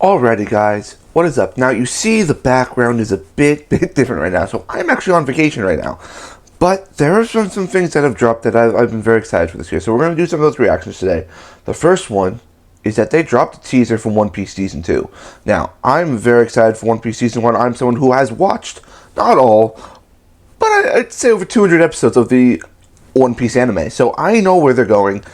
Alrighty, guys, what is up? Now, you see the background is a bit different right now, so I'm actually on vacation right now. But there are some things that have dropped that I've been very excited for this year, so we're going to do some of those reactions today. The first one is that they dropped a teaser for One Piece Season 2. Now, I'm very excited for One Piece Season 1. I'm someone who has watched, not all, but I'd say over 200 episodes of the One Piece anime, so I know where they're going.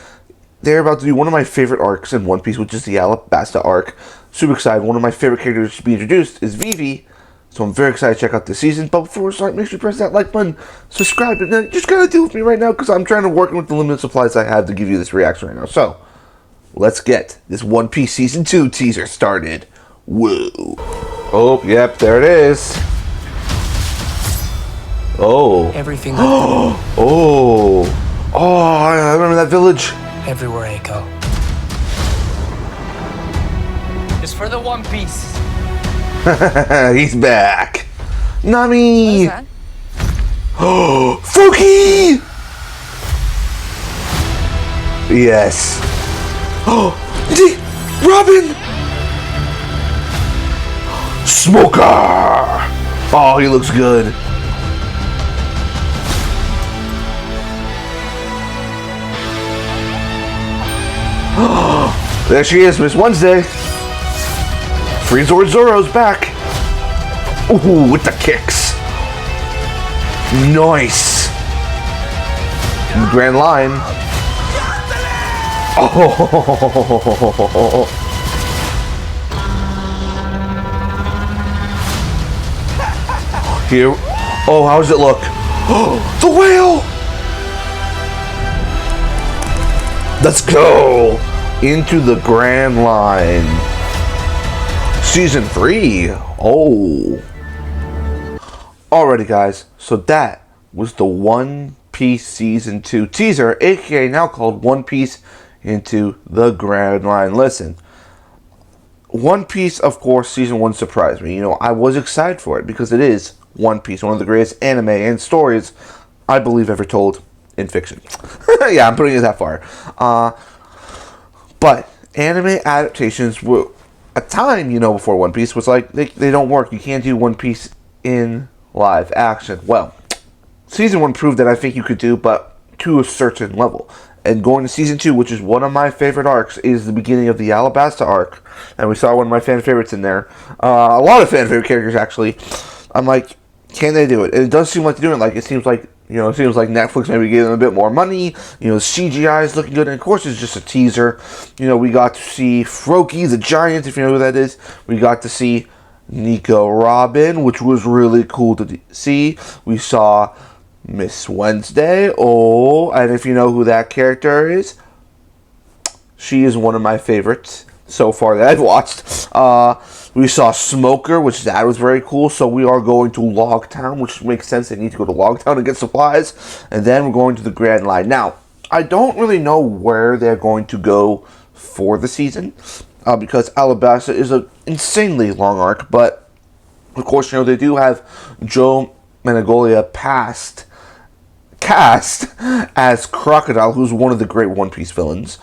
They're about to do one of my favorite arcs in One Piece, which is the Alabasta arc. Super excited. One of my favorite characters to be introduced is Vivi. So I'm very excited to check out this season. But before we start, make sure you press that like button, subscribe, and then just gotta deal with me right now because I'm trying to work with the limited supplies I have to give you this reaction right now. So, let's get this One Piece Season 2 teaser started. Whoa. Oh, yep, there it is. Oh. Everything. Oh, I remember that village. Everywhere I go. Just for the One Piece. He's back. Nami. What is that? Oh, Fuki. Yes. Oh, Robin. Smoker. Oh, he looks good. There she is, Miss Wednesday. Freezord Zoro's back. Ooh, with the kicks. Nice. Grand Line. Oh. Here. Oh, how does it look? Oh, the whale. Let's go into the Grand Line. Season 3. Oh. Alrighty, guys. So that was the One Piece Season 2 teaser, aka now called One Piece into the Grand Line. Listen, One Piece, of course, Season 1 surprised me. You know, I was excited for it because it is One Piece, one of the greatest anime and stories I believe ever told in fiction. Yeah, I'm putting it that far. But anime adaptations were a time, you know, before One Piece was like they don't work. You can't do One Piece in live action. Well, Season 1 proved that I think you could do, but to a certain level. And going to Season 2, which is one of my favorite arcs, is the beginning of the Alabasta arc. And we saw one of my fan favorites in there. A lot of fan favorite characters, actually. I'm like, can they do it? And it does seem like they're doing it. Like, it seems like Netflix maybe gave them a bit more money. You know, CGI is looking good. And, of course, it's just a teaser. You know, we got to see Froakie the Giant, if you know who that is. We got to see Nico Robin, which was really cool to see. We saw Miss Wednesday. Oh, and if you know who that character is, she is one of my favorites so far that I've watched. We saw Smoker, which that was very cool. So we are going to Logtown, which makes sense. They need to go to Logtown to get supplies. And then we're going to the Grand Line. Now, I don't really know where they're going to go for the season. Because Alabasta is an insanely long arc. But, of course, you know, they do have Joe Manganiello cast as Crocodile, who's one of the great One Piece villains.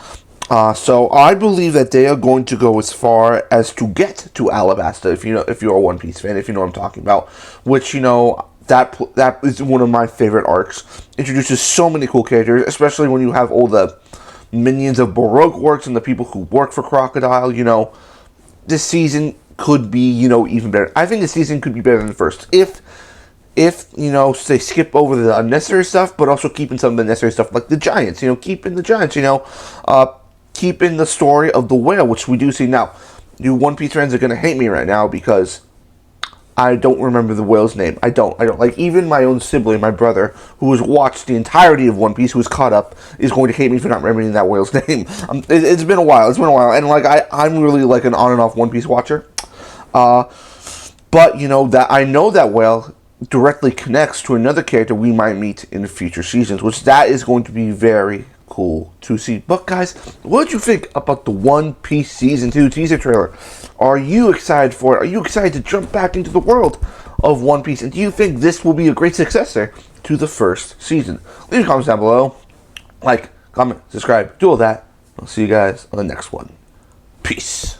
So I believe that they are going to go as far as to get to Alabasta, if you're a One Piece fan, if you know what I'm talking about. Which, you know, that is one of my favorite arcs. Introduces so many cool characters, especially when you have all the minions of Baroque works and the people who work for Crocodile. You know, this season could be, you know, even better. I think this season could be better than the first. If you know, they skip over the unnecessary stuff, but also keeping some of the necessary stuff, like the Giants, you know, keeping the Giants, you know, keeping the story of the whale, which we do see now. You One Piece fans are going to hate me right now because I don't remember the whale's name. I don't. Like, even my own sibling, my brother, who has watched the entirety of One Piece, who is caught up, is going to hate me for not remembering that whale's name. It's been a while. And, like, I'm really, like, an on and off One Piece watcher. But, you know, that I know that whale directly connects to another character we might meet in future seasons, which that is going to be very cool to see. But guys, what did you think about the One Piece Season 2 teaser trailer? Are you excited for it? Are you excited to jump back into the world of One Piece? And do you think this will be a great successor to the first season? Leave your comments down below. Like, comment, subscribe, do all that. I'll see you guys on the next one. Peace.